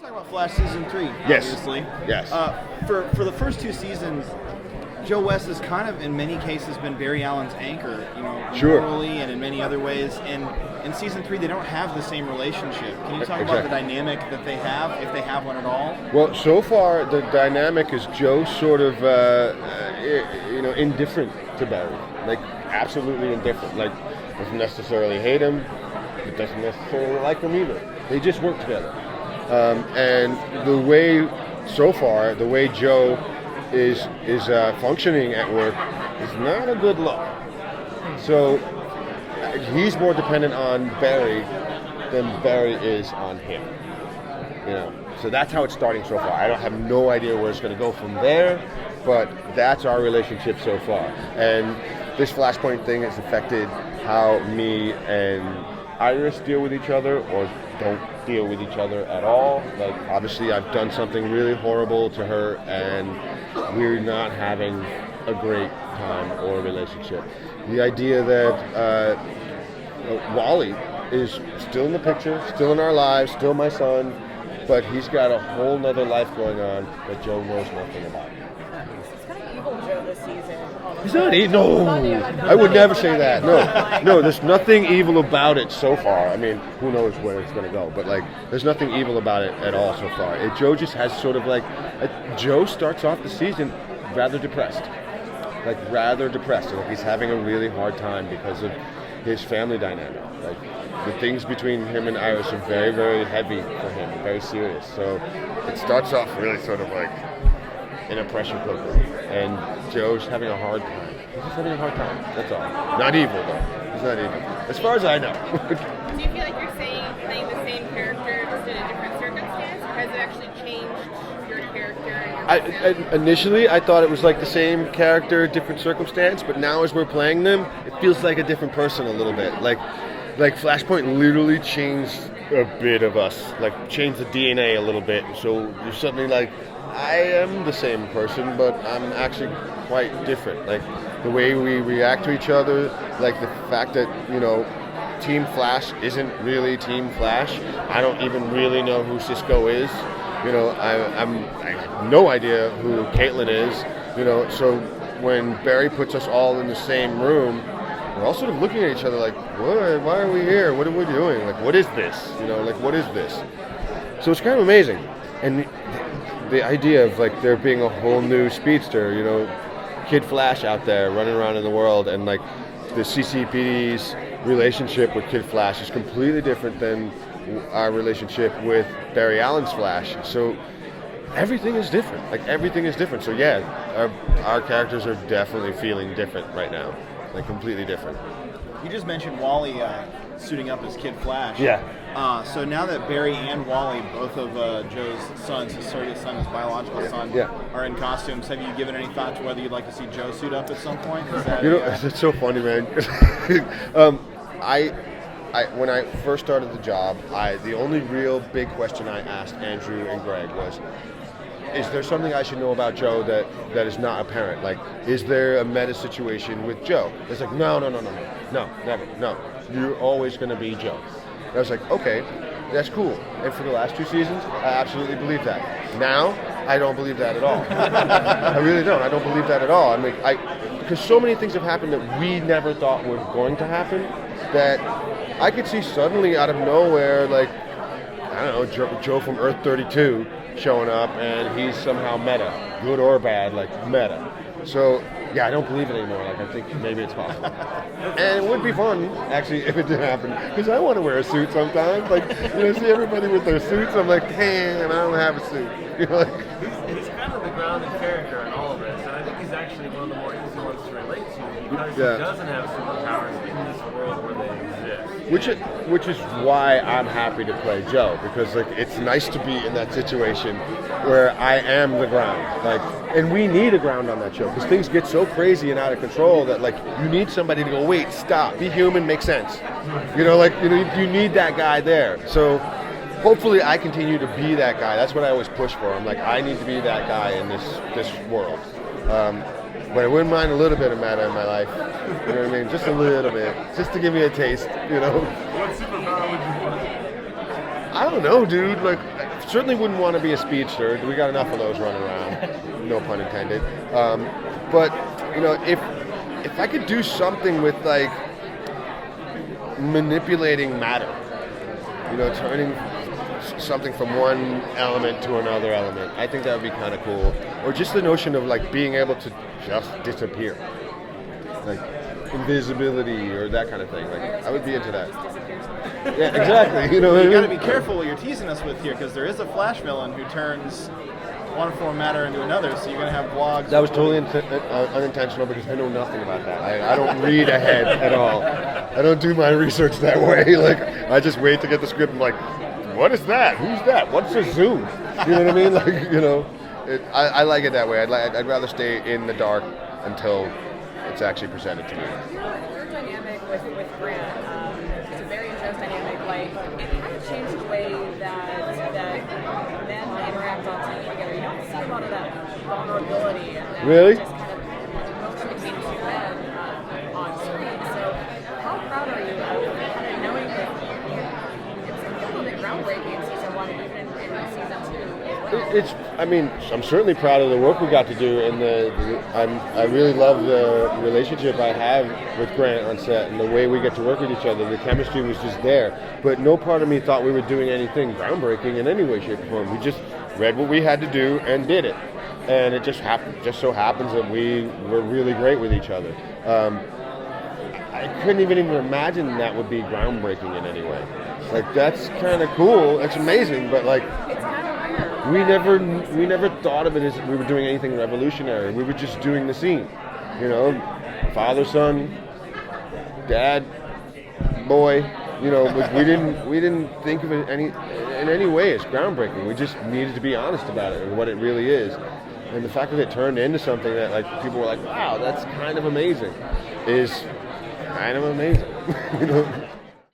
talk about Flash season 3. Yes. Obviously. Yes. For the first 2 seasons, Joe West has kind of, in many cases, been Barry Allen's anchor, Sure. morally and in many other ways. And in season 3, they don't have the same relationship. Can you talk about the dynamic that they have, if they have one at all? Well, so far the dynamic is Joe sort of, indifferent to Barry, like absolutely indifferent. Like doesn't necessarily hate him, but doesn't necessarily like him either. They just work together, and the way Joe is functioning at work is not a good look. So he's more dependent on Barry than Barry is on him. So that's how it's starting so far. I don't have no idea where it's going to go from there, but that's our relationship so far. And this Flashpoint thing has affected how me and Iris deal with each other, or don't deal with each other at all. Like, obviously I've done something really horrible to her, and we're not having a great time or relationship. The idea that Wally is still in the picture, still in our lives, still my son, but he's got a whole nother life going on that Joe knows nothing about. It's kind of evil Joe this season. He's not evil. No, I would never say that. No, there's nothing evil about it so far. I mean, who knows where it's going to go, but there's nothing evil about it at all so far. Joe just has sort of Joe starts off the season rather depressed. He's having a really hard time because of his family dynamic. The things between him and Iris are very, very heavy for him, very serious. So it starts off really sort of in a pressure cooker, and Joe's having a hard time. He's just having a hard time, that's all. Not evil, though. He's not evil, as far as I know. Do you feel like you're playing the same character just in a different circumstance, or has it actually changed your character? Initially, I thought it was the same character, different circumstance, but now as we're playing them, it feels like a different person a little bit. Like Flashpoint literally changed a bit of us, changed the DNA a little bit. So you're suddenly I am the same person, but I'm actually quite different. The way we react to each other, the fact that, Team Flash isn't really Team Flash. I don't even really know who Cisco is. I have no idea who Caitlin is. So when Barry puts us all in the same room, we're all sort of looking at each other what? Why are we here? What are we doing? What is this? What is this? So it's kind of amazing. And the idea of there being a whole new Speedster, Kid Flash out there running around in the world, and the CCPD's relationship with Kid Flash is completely different than our relationship with Barry Allen's Flash. So everything is different. Everything is different. So yeah, our characters are definitely feeling different right now. Completely different. You just mentioned Wally suiting up as Kid Flash. Yeah. So now that Barry and Wally, both of Joe's sons, his surrogate son, his biological son, are in costumes, have you given any thought to whether you'd like to see Joe suit up at some point? Is that it's so funny, man. When I first started the job, the only real big question I asked Andrew and Greg was, is there something I should know about Joe that is not apparent? Is there a meta situation with Joe? It's no, never, no. You're always going to be Joe. And I was okay, that's cool. And for the last 2 seasons, I absolutely believe that. Now, I don't believe that at all. I really don't. I don't believe that at all. Because so many things have happened that we never thought were going to happen, that I could see suddenly out of nowhere, Joe from Earth 32 showing up, and he's somehow meta, good or bad, meta. So yeah, I don't believe it anymore. I think maybe it's possible, and it would be fun actually if it did happen, because I want to wear a suit sometimes. See everybody with their suits, I'm damn, I don't have a suit. He's kind of the grounded character in all of this, and I think he's actually one of the more easy ones to relate to, because he doesn't have superpowers in this world where they exist. Which is why I'm happy to play Joe, because it's nice to be in that situation where I am the ground, and we need a ground on that show, because things get so crazy and out of control that you need somebody to go, wait, stop, be human, make sense. You need that guy there. So hopefully I continue to be that guy. That's what I always push for. I'm I need to be that guy in this world. But I wouldn't mind a little bit of meta in my life. You know what I mean? Just a little bit. Just to give me a taste, What superpower would you want? I don't know, dude. certainly wouldn't want to be a speedster. We got enough of those running around, no pun intended. But you know, if I could do something with like manipulating matter, you know, turning something from one element to another element, I think that would be kind of cool. Or just the notion of like being able to just disappear, like invisibility or that kind of thing. Like I would be into that. Yeah, exactly. You know, what You got I to mean? be careful what you're teasing us with here, because there is a Flash villain who turns one form of matter into another. So you're going to have blogs. That was totally unintentional because I know nothing about that. I don't read ahead at all. I don't do my research that way. Like I just wait to get the script and I'm like, what is that? Who's that? What's a zoom? You know what I mean? Like, you know, I like it that way. I'd rather stay in the dark until it's actually presented to me. Your dynamic with Grant, it's a very intense dynamic. Like, it kind of changed the way that men interact on TV together. You don't see a lot of that vulnerability and that Really? just kind of emotion between two men on screen. So, how proud are you of kind of knowing that it's a little bit groundbreaking in season 1 and even in season 2 as well? I mean, I'm certainly proud of the work we got to do, and I really love the relationship I have with Grant on set, and the way we get to work with each other. The chemistry was just there, but no part of me thought we were doing anything groundbreaking in any way, shape, or form. We just read what we had to do and did it, and it just so happens that we were really great with each other. I couldn't even imagine that would be groundbreaking in any way. Like that's kind of cool. It's amazing, but like. It's kind of We never thought of it as we were doing anything revolutionary. We were just doing the scene, you know, father, son, dad, boy. You know, we didn't think of it in any way as groundbreaking. We just needed to be honest about it and what it really is. And the fact that it turned into something that like people were like, wow, that's kind of amazing, is kind of amazing. You know.